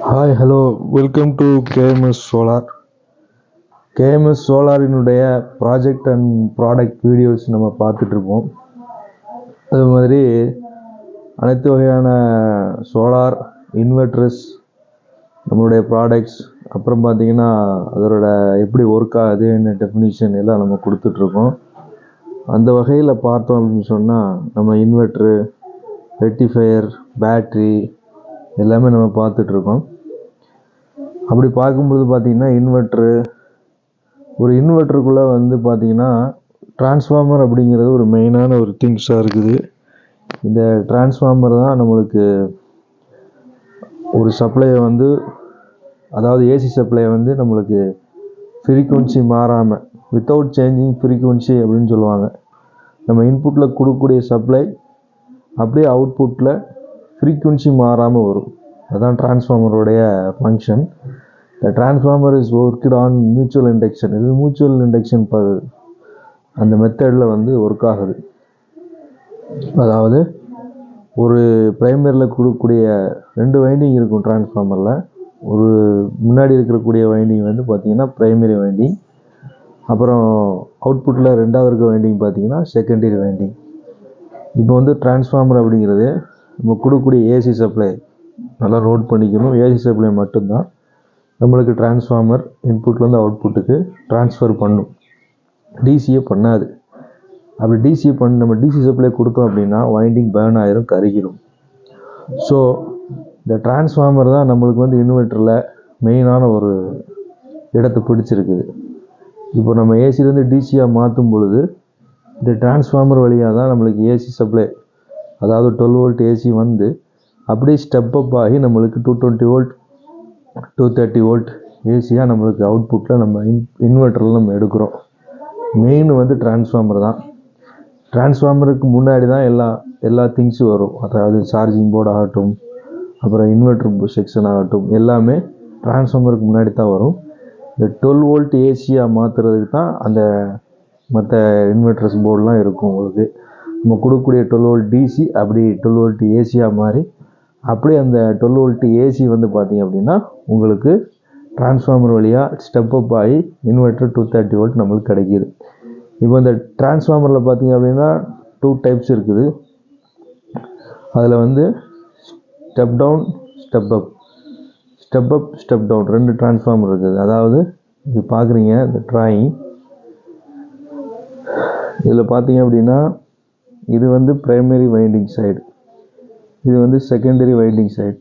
Hi hello welcome to KMS solar. KMS சோலாரினுடைய project and product videos நம்ம பார்த்துட்ருப்போம். அது மாதிரி அனைத்து வகையான சோலார் இன்வெர்டர்ஸ், நம்மளுடைய ப்ராடக்ட்ஸ், அப்புறம் பார்த்திங்கன்னா அதோட எப்படி ஒர்க் ஆகுது, என்ன டெஃபினிஷன் எல்லாம் நம்ம கொடுத்துட்ருக்கோம். அந்த வகையில் பார்த்தோம் அப்படின்னு சொன்னால் நம்ம இன்வெர்ட்ரு, ரெக்டிஃபையர், பேட்ரி எல்லாமே நம்ம பார்த்துட்ருக்கோம். அப்படி பார்க்கும்பொழுது பார்த்திங்கன்னா ஒரு இன்வெர்ட்டருக்குள்ளே வந்து பார்த்திங்கன்னா டிரான்ஸ்ஃபார்மர் அப்படிங்கிறது ஒரு மெயினான ஒரு திங்ஸாக இருக்குது. இந்த டிரான்ஸ்ஃபார்மர் தான் நம்மளுக்கு ஒரு சப்ளையை வந்து, அதாவது ஏசி சப்ளையை வந்து நம்மளுக்கு ஃப்ரீக்குவன்சி மாறாமல், வித்தவுட் சேஞ்சிங் ஃப்ரீக்குவன்சி அப்படின்னு சொல்லுவாங்க. நம்ம இன்புட்டில் கொடுக்கக்கூடிய சப்ளை அப்படியே அவுட்புட்டில் ஃப்ரீக்குவன்சி மாறாமல் வரும். அதுதான் டிரான்ஸ்ஃபார்மருடைய function. The transformer is worked on mutual induction. இது மியூச்சுவல் இண்டக்ஷன் அந்த மெத்தடில் வந்து ஒர்க் ஆகுது. அதாவது ஒரு ப்ரைமரியில் கொடுக்கக்கூடிய 2 வைண்டிங் இருக்கும் டிரான்ஸ்ஃபார்மரில். ஒரு முன்னாடி இருக்கக்கூடிய வைண்டிங் வந்து பார்த்திங்கன்னா ப்ரைமரி வைண்டிங், அப்புறம் அவுட்புட்டில் 2வது இருக்க வைண்டிங் பார்த்திங்கன்னா செகண்டரி வைண்டிங். இப்போ வந்து டிரான்ஸ்ஃபார்மர் அப்படிங்கிறது நம்ம கொடுக்கக்கூடிய ஏசி சப்ளை நல்லா நோட் பண்ணிக்கணும். ஏசி சப்ளை மட்டும்தான் நம்மளுக்கு டிரான்ஸ்ஃபார்மர் இன்புட்லேருந்து அவுட்புட்டுக்கு ட்ரான்ஸ்ஃபர் பண்ணும், டிசியை பண்ணாது. அப்படி டிசியை நம்ம டிசி சப்ளை கொடுத்தோம் அப்படின்னா வைண்டிங் பேர்ன் ஆயிரும், கருகிடும். ஸோ இந்த டிரான்ஸ்ஃபார்மர் தான் நம்மளுக்கு வந்து இன்வெர்ட்டரில் மெயினான ஒரு இடத்தை பிடிச்சிருக்குது. இப்போ நம்ம ஏசிலேருந்து டிசியாக மாற்றும் பொழுது இந்த டிரான்ஸ்ஃபார்மர் வழியாக தான் நம்மளுக்கு ஏசி சப்ளை, அதாவது 12 வோல்ட் ஏசி வந்து அப்படியே ஸ்டெப் அப் ஆகி நம்மளுக்கு 220 வோல்ட் 230 வோல்ட் ஏசியாக நம்மளுக்கு அவுட்புட்டில் நம்ம இன்வெர்ட்டரில் நம்ம எடுக்கிறோம். மெயின் வந்து டிரான்ஸ்ஃபார்மர் தான். டிரான்ஸ்ஃபார்மருக்கு முன்னாடி தான் எல்லா திங்ஸும் வரும். அதாவது சார்ஜிங் போர்டு ஆகட்டும், அப்புறம் இன்வெர்ட்டர் செக்ஷன் ஆகட்டும், எல்லாமே டிரான்ஸ்ஃபார்மருக்கு முன்னாடி தான் வரும். இந்த 12 வோல்ட் ஏசியாக மாற்றுறதுக்கு தான் அந்த மற்ற இன்வெர்ட்டர்ஸ் போர்டெலாம் இருக்கும். உங்களுக்கு நம்ம கொடுக்கக்கூடிய 12 வோல்ட் டிசி அப்படி 12 வோல்ட் ஏசியாக மாறி அப்படியே அந்த 12 வோல்ட் ஏசி வந்து பார்த்திங்க அப்படின்னா உங்களுக்கு டிரான்ஸ்ஃபார்மர் வழியாக ஸ்டெப் அப் ஆகி இன்வெர்ட்டர் 230 வோல்ட் நம்மளுக்கு கிடைக்கிது. இப்போ இந்த டிரான்ஸ்ஃபார்மரில் பார்த்திங்க அப்படின்னா 2 டைப்ஸ் இருக்குது. அதில் வந்து step down, step up, step down 2 transformer இருக்குது. அதாவது இது பார்க்குறீங்க இந்த டிராயிங், இதில் பார்த்திங்க அப்படின்னா இது வந்து ப்ரைமரி வைண்டிங் சைடு, இது வந்து செகண்டரி வைண்டிங் சைடு.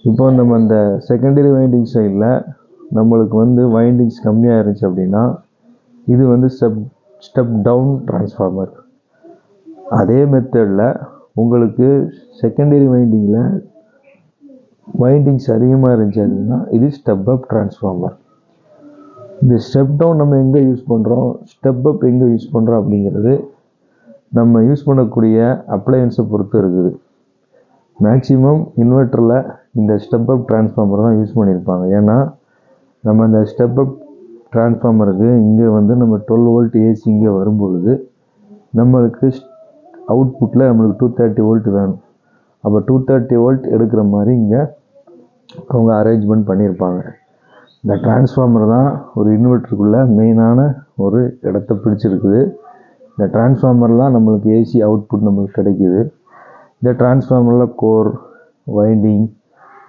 இப்போ நம்ம அந்த செகண்டரி வைண்டிங் சைடில் நம்மளுக்கு வந்து வைண்டிங்ஸ் கம்மியாக இருந்துச்சு அப்படின்னா இது வந்து ஸ்டெப் டவுன் டிரான்ஸ்ஃபார்மர். அதே மெத்தடில் உங்களுக்கு செகண்டரி வைண்டிங்கில் வைண்டிங்ஸ் அதிகமாக இருந்துச்சு அப்படின்னா இது ஸ்டெப் அப் டிரான்ஸ்ஃபார்மர். இந்த ஸ்டெப் டவுன் நம்ம எங்கே யூஸ் பண்ணுறோம், ஸ்டெப் அப் எங்கே யூஸ் பண்ணுறோம் அப்படிங்கிறது நம்ம யூஸ் பண்ணக்கூடிய அப்ளையன்ஸை பொறுத்து இருக்குது. மேக்ஸிமம் இன்வெர்ட்டரில் இந்த ஸ்டெப் அப் டிரான்ஸ்ஃபார்மர் தான் யூஸ் பண்ணியிருப்பாங்க. ஏன்னா நம்ம அந்த ஸ்டெப் அப் டிரான்ஸ்ஃபார்மருக்கு இங்கே வந்து நம்ம 12 வோல்ட் ஏசி இங்கே வரும்பொழுது நம்மளுக்கு அவுட்புட்டில் நம்மளுக்கு 230 வோல்ட் வேணும். அப்போ 230 வோல்ட் எடுக்கிற மாதிரி இங்கே அவங்க அரேஞ்ச்மெண்ட் பண்ணியிருப்பாங்க. இந்த டிரான்ஸ்ஃபார்மர் தான் ஒரு இன்வெர்ட்டருக்குள்ளே மெயினான ஒரு இடத்த பிடிச்சிருக்குது. இந்த டிரான்ஸ்ஃபார்மர்லாம் நம்மளுக்கு ஏசி அவுட்புட் நம்மளுக்கு கிடைக்கிது. இந்த டிரான்ஸ்ஃபார்மரில் கோர், வைண்டிங்,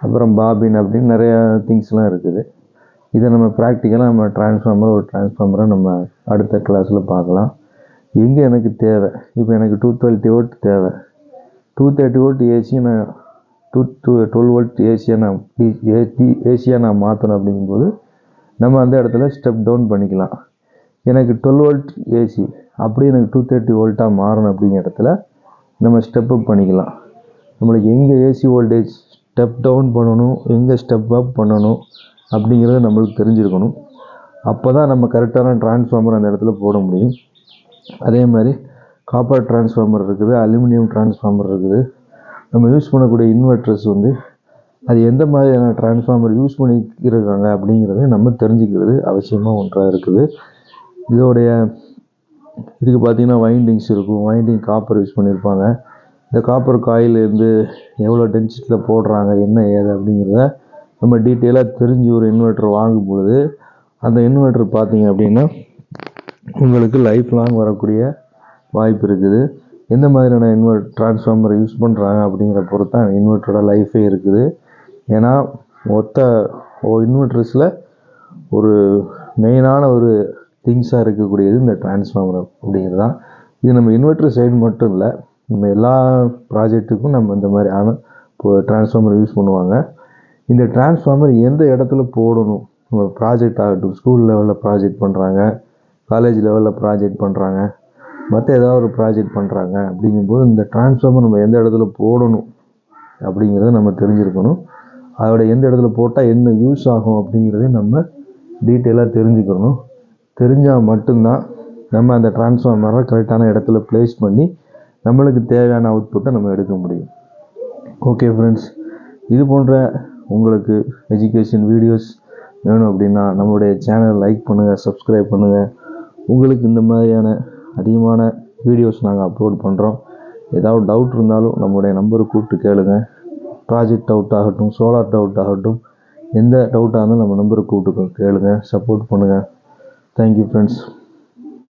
அப்புறம் பாபின் அப்படின்னு நிறையா திங்ஸ்லாம் இருக்குது. இதை நம்ம ப்ராக்டிக்கலாக நம்ம ஒரு டிரான்ஸ்ஃபார்மரை நம்ம அடுத்த கிளாஸில் பார்க்கலாம். எங்கே எனக்கு தேவை, இப்போ எனக்கு 220 வோல்ட் தேவை, 230 வோல்ட் ஏசியை நான் 12 வோல்ட் ஏசியாக நான் மாற்றணும் அப்படிங்கும்போது நம்ம அந்த இடத்துல ஸ்டெப் டவுன் பண்ணிக்கலாம். எனக்கு 12 வோல்ட் ஏசி அப்படியே எனக்கு 230 வோல்ட்டாக மாறணும் அப்படிங்கிற இடத்துல நம்ம ஸ்டெப் அப் பண்ணிக்கலாம். நம்மளுக்கு எங்கே ஏசி வோல்டேஜ் ஸ்டெப் டவுன் பண்ணணும், எங்கே ஸ்டெப் அப் பண்ணணும் அப்படிங்கிறத நம்மளுக்கு தெரிஞ்சிருக்கணும். அப்போ தான் நம்ம கரெக்டான டிரான்ஸ்ஃபார்மர் அந்த இடத்துல போட முடியும். அதே மாதிரி காப்பர் டிரான்ஸ்ஃபார்மர் இருக்குது, அலுமினியம் டிரான்ஸ்ஃபார்மர் இருக்குது. நம்ம யூஸ் பண்ணக்கூடிய இன்வெர்ட்டர்ஸ் வந்து அது எந்த மாதிரியான டிரான்ஸ்ஃபார்மர் யூஸ் பண்ணியிருக்காங்க அப்படிங்கிறத நம்ம தெரிஞ்சுக்கிறது அவசியமாக ஒன்றாக இருக்குது. இதுக்கு பார்த்திங்கன்னா வைண்டிங்ஸ் இருக்கும். வைண்டிங் காப்பர் யூஸ் பண்ணியிருப்பாங்க, இந்த காப்பர் காயிலேருந்து எவ்வளோ டென்சிட்டியில் போடுறாங்க என்ன ஏது அப்படிங்கிறத நம்ம டீட்டெயிலாக தெரிஞ்சு ஒரு இன்வெர்ட்டர் வாங்கும் பொழுது அந்த இன்வெர்ட்டர் பார்த்தீங்க அப்படின்னா உங்களுக்கு லைஃப் லாங் வரக்கூடிய வாய்ப்பு இருக்குது. எந்த மாதிரியான டிரான்ஸ்ஃபார்மர் யூஸ் பண்ணுறாங்க அப்படிங்கிற பொறுத்து தான் இன்வெர்ட்டரோட லைஃபே இருக்குது. ஏன்னா மொத்த இன்வெர்ட்டர்ஸில் ஒரு மெயினான ஒரு திங்ஸாக இருக்கக்கூடியது இந்த டிரான்ஸ்ஃபார்மர் அப்படிங்கிறது தான். இது நம்ம இன்வெர்ட்டர் சைடு மட்டும் இல்லை, நம்ம எல்லா ப்ராஜெக்ட்டுக்கும் நம்ம இந்த மாதிரி இப்போ டிரான்ஸ்ஃபார்மர் யூஸ் பண்ணுவாங்க. இந்த டிரான்ஸ்ஃபார்மர் எந்த இடத்துல போடணும், நம்ம ப்ராஜெக்ட் ஆகட்டும், ஸ்கூல் லெவலில் ப்ராஜெக்ட் பண்ணுறாங்க, காலேஜ் லெவலில் ப்ராஜெக்ட் பண்ணுறாங்க, மற்ற ஏதாவது ஒரு ப்ராஜெக்ட் பண்ணுறாங்க அப்படிங்கும்போது இந்த டிரான்ஸ்ஃபார்மர் நம்ம எந்த இடத்துல போடணும் அப்படிங்கிறத நம்ம தெரிஞ்சிருக்கணும். அதோட எந்த இடத்துல போட்டால் என்ன யூஸ் ஆகும் அப்படிங்கிறதையும் நம்ம டீட்டெயிலாக தெரிஞ்சுக்கணும். தெரிஞ்சால் மட்டும்தான் நம்ம அந்த டிரான்ஸ்ஃபார்மரை கரெக்டான இடத்துல ப்ளேஸ் பண்ணி நம்மளுக்கு தேவையான அவுட்புட்டை நம்ம எடுக்க முடியும். ஓகே ஃப்ரெண்ட்ஸ், இது போன்ற உங்களுக்கு எஜுகேஷன் வீடியோஸ் வேணும் அப்படின்னா நம்மளுடைய சேனல் லைக் பண்ணுங்கள், சப்ஸ்கிரைப் பண்ணுங்கள். உங்களுக்கு இந்த மாதிரியான அதிகமான வீடியோஸ் நாங்கள் அப்லோட் பண்ணுறோம். ஏதாவது டவுட் இருந்தாலும் நம்மளுடைய நம்பரை கூப்பிட்டு கேளுங்க. ப்ராஜெக்ட் டவுட் ஆகட்டும், சோலார் டவுட் ஆகட்டும், எந்த டவுட்டாக இருந்தாலும் நம்ம நம்பரை கூப்பிட்டு கேளுங்க, சப்போர்ட் பண்ணுங்கள். Thank you friends.